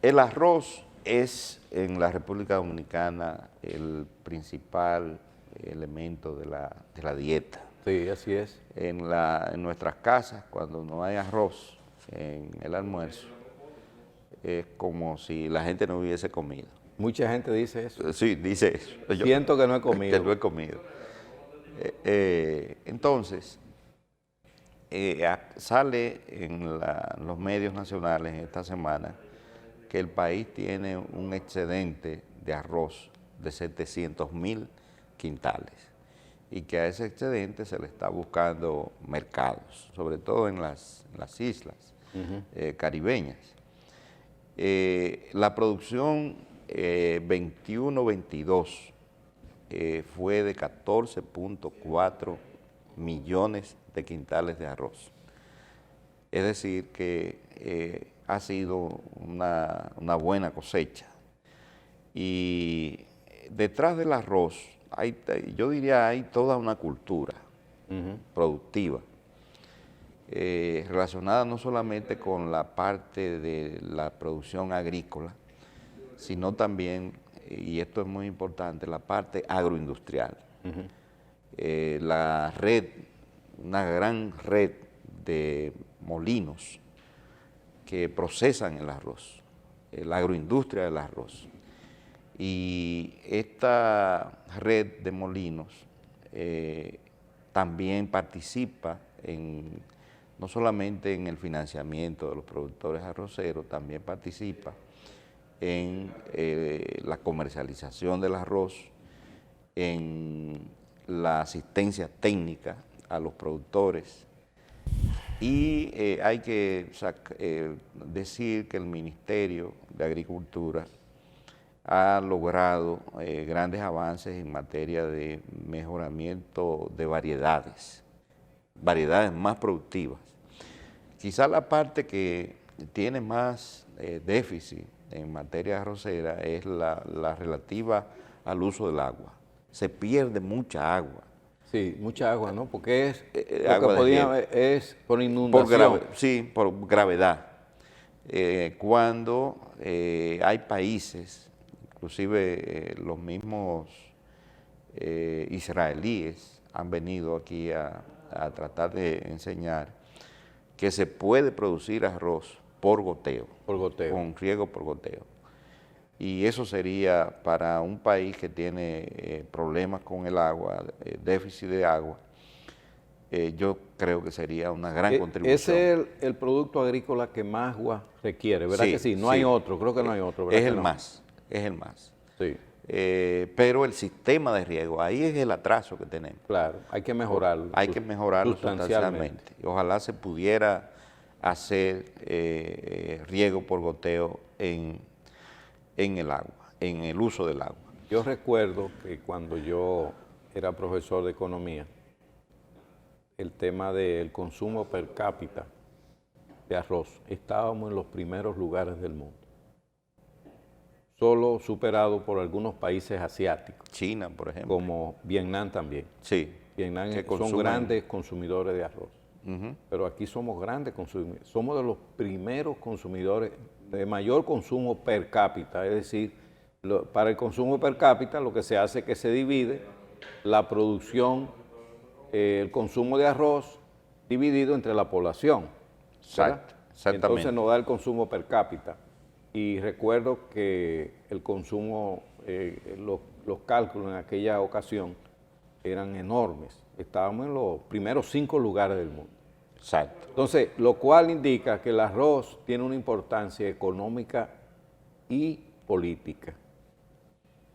El arroz es en la República Dominicana el principal elemento de la dieta. Sí, así es. En nuestras casas, cuando no hay arroz en el almuerzo, es como si la gente no hubiese comido. Mucha gente dice eso. Sí, dice eso. Siento que no he comido. Que no he comido. Entonces, sale en los medios nacionales esta semana que el país tiene un excedente de arroz de 700.000 quintales y que a ese excedente se le está buscando mercados, sobre todo en las islas caribeñas. La producción 21-22 fue de 14.4 millones de quintales de arroz. Es decir, que ha sido una buena cosecha. Y detrás del arroz, yo diría, hay toda una cultura productiva relacionada no solamente con la parte de la producción agrícola, sino también, y esto es muy importante, la parte agroindustrial. La red, una gran red de molinos que procesan el arroz, la agroindustria del arroz. Y esta red de molinos también participa no solamente en el financiamiento de los productores arroceros, también participa en la comercialización del arroz, en la asistencia técnica a los productores. Y hay que decir que el Ministerio de Agricultura ha logrado grandes avances en materia de mejoramiento de variedades más productivas. Quizá la parte que tiene más déficit en materia arrocera es la relativa al uso del agua. Se pierde mucha agua. Sí, mucha agua, ¿no? Porque es es por inundación. Por gravedad. Cuando hay países, inclusive los mismos israelíes han venido aquí a tratar de enseñar que se puede producir arroz por goteo. Por goteo. Con riego por goteo. Y eso sería para un país que tiene problemas con el agua, déficit de agua, yo creo que sería una gran contribución. Ese es el producto agrícola que más agua requiere, ¿verdad que sí? No hay otro, creo que no hay otro, ¿verdad? Es el más. Sí. Pero el sistema de riego, ahí es el atraso que tenemos. Claro, hay que mejorarlo. Hay que mejorarlo sustancialmente. Ojalá se pudiera hacer riego por goteo en el agua, en el uso del agua. Yo recuerdo que cuando yo era profesor de economía, el tema del consumo per cápita de arroz, estábamos en los primeros lugares del mundo, solo superado por algunos países asiáticos. China, por ejemplo. Como Vietnam también. Sí. Vietnam son grandes consumidores de arroz. Pero aquí somos grandes consumidores, somos de los primeros consumidores de mayor consumo per cápita, es decir, para el consumo per cápita lo que se hace es que se divide la producción, el consumo de arroz dividido entre la población. Exacto, exactamente. Entonces nos da el consumo per cápita. Y recuerdo que el consumo, los cálculos en aquella ocasión eran enormes. Estábamos en los primeros 5 lugares del mundo. Exacto. Entonces, lo cual indica que el arroz tiene una importancia económica y política.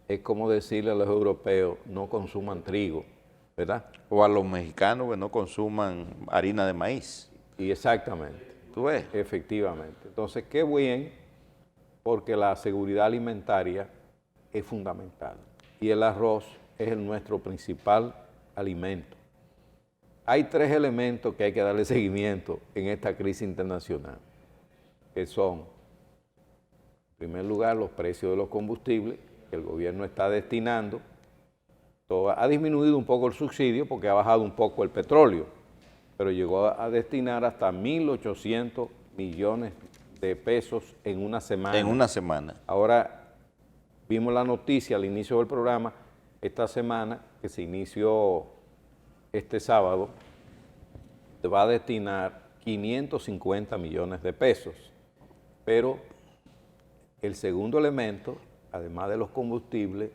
Es como decirle a los europeos, no consuman trigo, ¿verdad? O a los mexicanos que no consuman harina de maíz. Y exactamente. ¿Tú ves? Efectivamente. Entonces, qué bien, porque la seguridad alimentaria es fundamental. Y el arroz es nuestro principal alimento. Hay 3 elementos que hay que darle seguimiento en esta crisis internacional, que son En primer lugar, los precios de los combustibles que el gobierno está destinando. Ha disminuido un poco el subsidio porque ha bajado un poco el petróleo, pero llegó a destinar hasta 1.800 millones de pesos en una semana. En una semana. Ahora, vimos la noticia al inicio del programa, esta semana, que se inició este sábado, se va a destinar 550 millones de pesos. Pero el segundo elemento, además de los combustibles,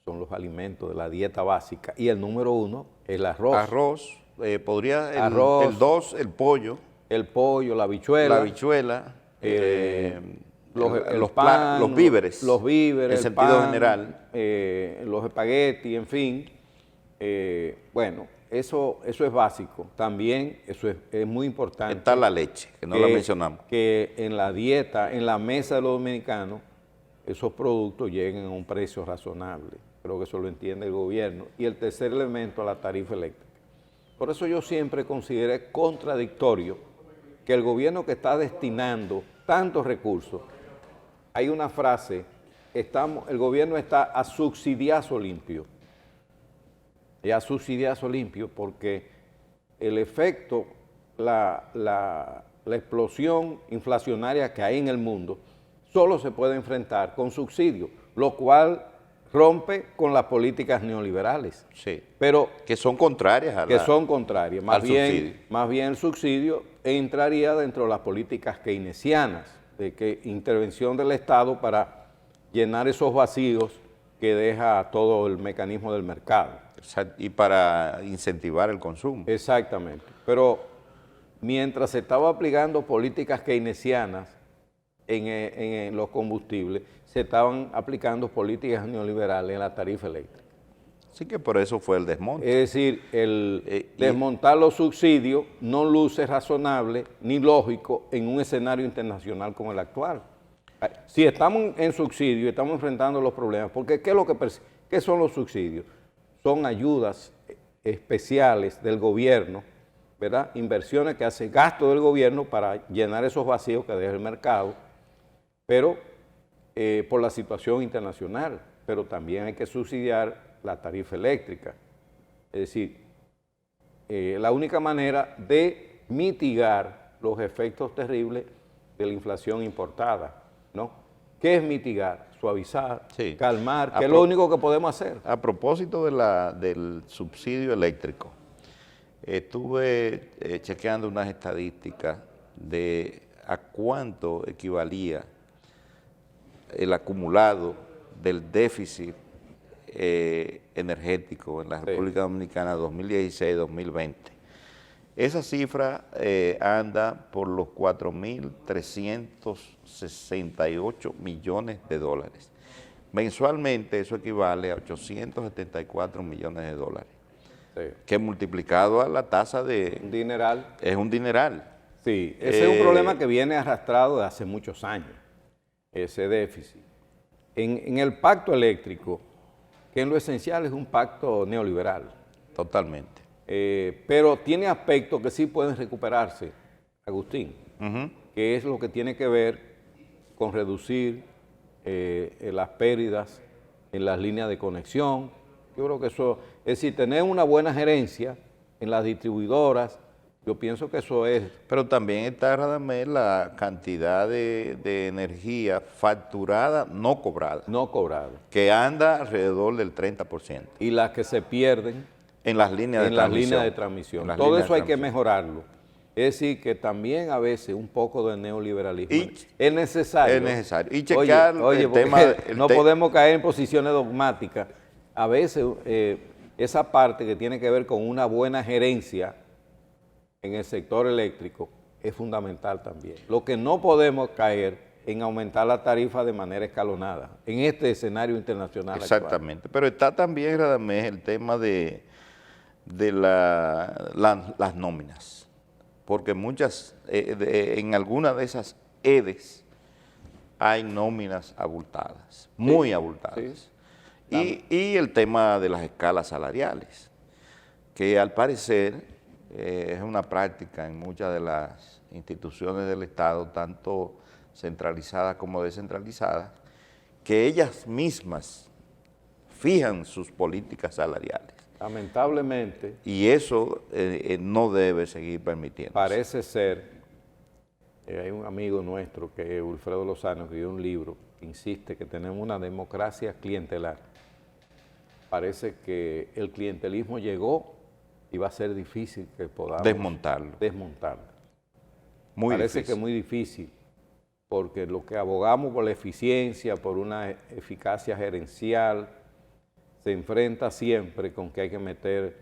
son los alimentos de la dieta básica. Y el número 1, el arroz. Arroz, Arroz, el 2, el pollo. El pollo, la habichuela. La habichuela, los víveres. Los víveres, en sentido general. Los espaguetis, en fin. Bueno, eso es básico. También eso es muy importante. Está la leche, que no la mencionamos. Que en la dieta, en la mesa de los dominicanos, esos productos lleguen a un precio razonable. Creo que eso lo entiende el gobierno. Y el tercer elemento, la tarifa eléctrica. Por eso yo siempre consideré contradictorio que el gobierno que está destinando tantos recursos, hay una frase, el gobierno está a subsidiazo limpio. Y a subsidiazo limpio porque el efecto, la explosión inflacionaria que hay en el mundo, solo se puede enfrentar con subsidios, lo cual rompe con las políticas neoliberales. Sí, pero que son contrarias a que son contrarias. Más subsidio. Bien el subsidio entraría dentro de las políticas keynesianas, de que intervención del Estado para llenar esos vacíos que deja todo el mecanismo del mercado. Y para incentivar el consumo. Exactamente. Pero mientras se estaba aplicando políticas keynesianas en los combustibles, se estaban aplicando políticas neoliberales en la tarifa eléctrica. Así que por eso fue el desmonte. Es decir, desmontar los subsidios no luce razonable ni lógico en un escenario internacional como el actual. Si estamos en subsidio, estamos enfrentando los problemas, porque ¿qué son los subsidios? Son ayudas especiales del gobierno, ¿verdad? Inversiones que hace gasto del gobierno para llenar esos vacíos que deja el mercado, pero por la situación internacional, pero también hay que subsidiar la tarifa eléctrica. Es decir, la única manera de mitigar los efectos terribles de la inflación importada, ¿no? ¿Qué es mitigar? Suavizar, sí, calmar, que es lo único que podemos hacer. A propósito del subsidio eléctrico, estuve chequeando unas estadísticas de a cuánto equivalía el acumulado del déficit energético en la República Dominicana 2016-2020. Esa cifra anda por los 4.368 millones de dólares. Mensualmente eso equivale a 874 millones de dólares, que multiplicado a la tasa de... Un dineral. Es un dineral. Sí, ese es un problema que viene arrastrado de hace muchos años, ese déficit. En el pacto eléctrico, que en lo esencial es un pacto neoliberal. Totalmente. Pero tiene aspectos que sí pueden recuperarse, Agustín, que es lo que tiene que ver con reducir las pérdidas en las líneas de conexión. Yo creo que eso, es decir, tener una buena gerencia en las distribuidoras, yo pienso que eso es. Pero también está, Radamés, la cantidad de energía facturada, no cobrada. No cobrada. Que anda alrededor del 30%. Y las que se pierden en las líneas de transmisión. Todo eso hay que mejorarlo. Es decir, que también a veces un poco de neoliberalismo es necesario. Es necesario. Y checar el tema... No podemos caer en posiciones dogmáticas. A veces esa parte que tiene que ver con una buena gerencia en el sector eléctrico es fundamental también. Lo que no podemos caer en aumentar la tarifa de manera escalonada en este escenario internacional. Exactamente. Actual. Pero está también, Radamés, el tema de las nóminas, porque en algunas de esas EDES hay nóminas abultadas, muy abultadas. Sí. Y el tema de las escalas salariales, que al parecer es una práctica en muchas de las instituciones del Estado, tanto centralizadas como descentralizadas, que ellas mismas fijan sus políticas salariales. Lamentablemente. Y eso no debe seguir permitiendo. Parece ser, hay un amigo nuestro que es Wilfredo Lozano, que escribió un libro que insiste que tenemos una democracia clientelar. Parece que el clientelismo llegó y va a ser difícil que podamos desmontarlo. Muy Parece difícil. Que es muy difícil, porque lo que abogamos por la eficiencia, por una eficacia gerencial, se enfrenta siempre con que hay que meter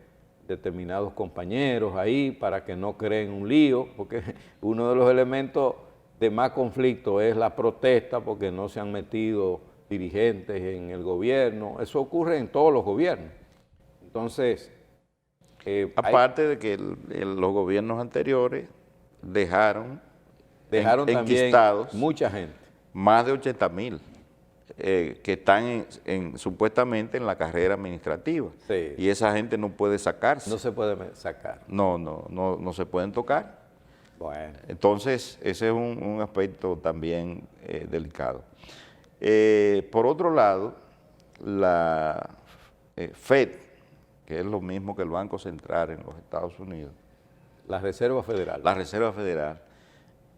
determinados compañeros ahí para que no creen un lío, porque uno de los elementos de más conflicto es la protesta, porque no se han metido dirigentes en el gobierno. Eso ocurre en todos los gobiernos. Entonces, aparte de que los gobiernos anteriores dejaron también enquistados mucha gente. Más de 80,000 que están supuestamente en la carrera administrativa. Sí. Y esa gente no puede sacarse. No se puede sacar. No se pueden tocar. Bueno. Entonces, ese es un aspecto también delicado. Por otro lado, la FED, que es lo mismo que el Banco Central en los Estados Unidos. La Reserva Federal. La Reserva Federal,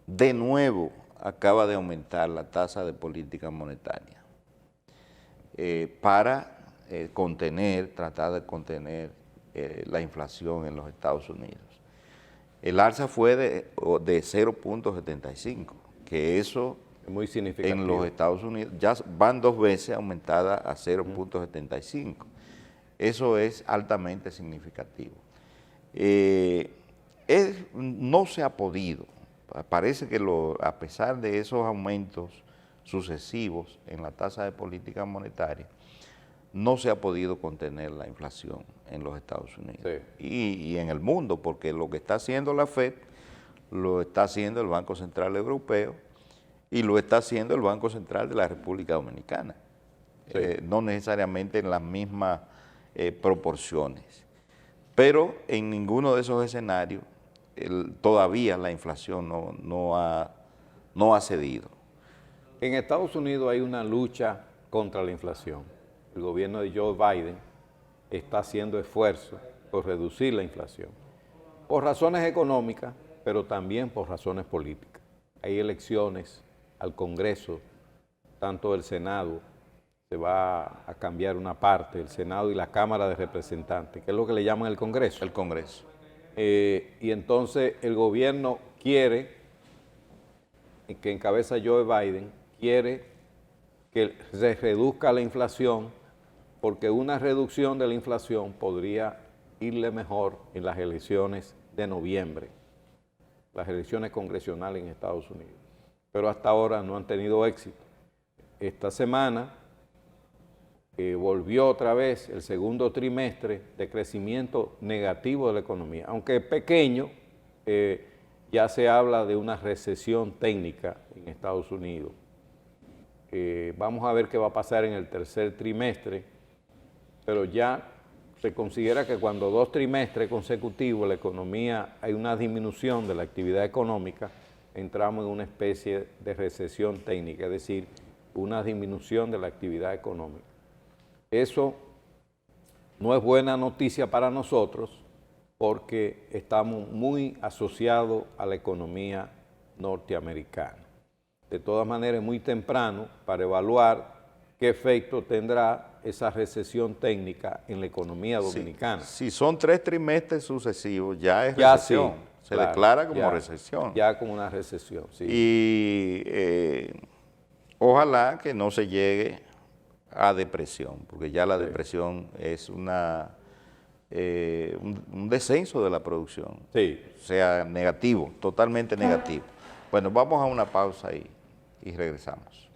de nuevo, acaba de aumentar la tasa de política monetaria para tratar de contener la inflación en los Estados Unidos. El alza fue de 0.75, que eso es muy significativo. En los Estados Unidos ya van 2 veces aumentada a 0.75. Eso es altamente significativo. No se ha podido. Parece que a pesar de esos aumentos sucesivos en la tasa de política monetaria, no se ha podido contener la inflación en los Estados Unidos y en el mundo, porque lo que está haciendo la FED lo está haciendo el Banco Central Europeo y lo está haciendo el Banco Central de la República Dominicana, no necesariamente en las mismas proporciones, pero en ninguno de esos escenarios todavía la inflación no ha cedido. En Estados Unidos hay una lucha contra la inflación. El gobierno de Joe Biden está haciendo esfuerzos por reducir la inflación, por razones económicas, pero también por razones políticas. Hay elecciones al Congreso, tanto el Senado, se va a cambiar una parte, el Senado y la Cámara de Representantes, que es lo que le llaman el Congreso. El Congreso. Y entonces el gobierno quiere, que encabeza Joe Biden, quiere que se reduzca la inflación, porque una reducción de la inflación podría irle mejor en las elecciones de noviembre, las elecciones congresionales en Estados Unidos. Pero hasta ahora no han tenido éxito. Esta semana volvió otra vez el segundo trimestre de crecimiento negativo de la economía, aunque pequeño. Ya se habla de una recesión técnica en Estados Unidos. Vamos a ver qué va a pasar en el tercer trimestre, pero ya se considera que cuando 2 trimestres consecutivos la economía hay una disminución de la actividad económica, entramos en una especie de recesión técnica, es decir, una disminución de la actividad económica. Eso no es buena noticia para nosotros, porque estamos muy asociados a la economía norteamericana. De todas maneras, es muy temprano para evaluar qué efecto tendrá esa recesión técnica en la economía dominicana. Si son 3 trimestres sucesivos, ya es recesión. Sí, se declara como recesión. Ya como una recesión, sí. Y ojalá que no se llegue a depresión, porque ya la depresión es un descenso de la producción, o sea, negativo, totalmente negativo. Bueno, vamos a una pausa y regresamos.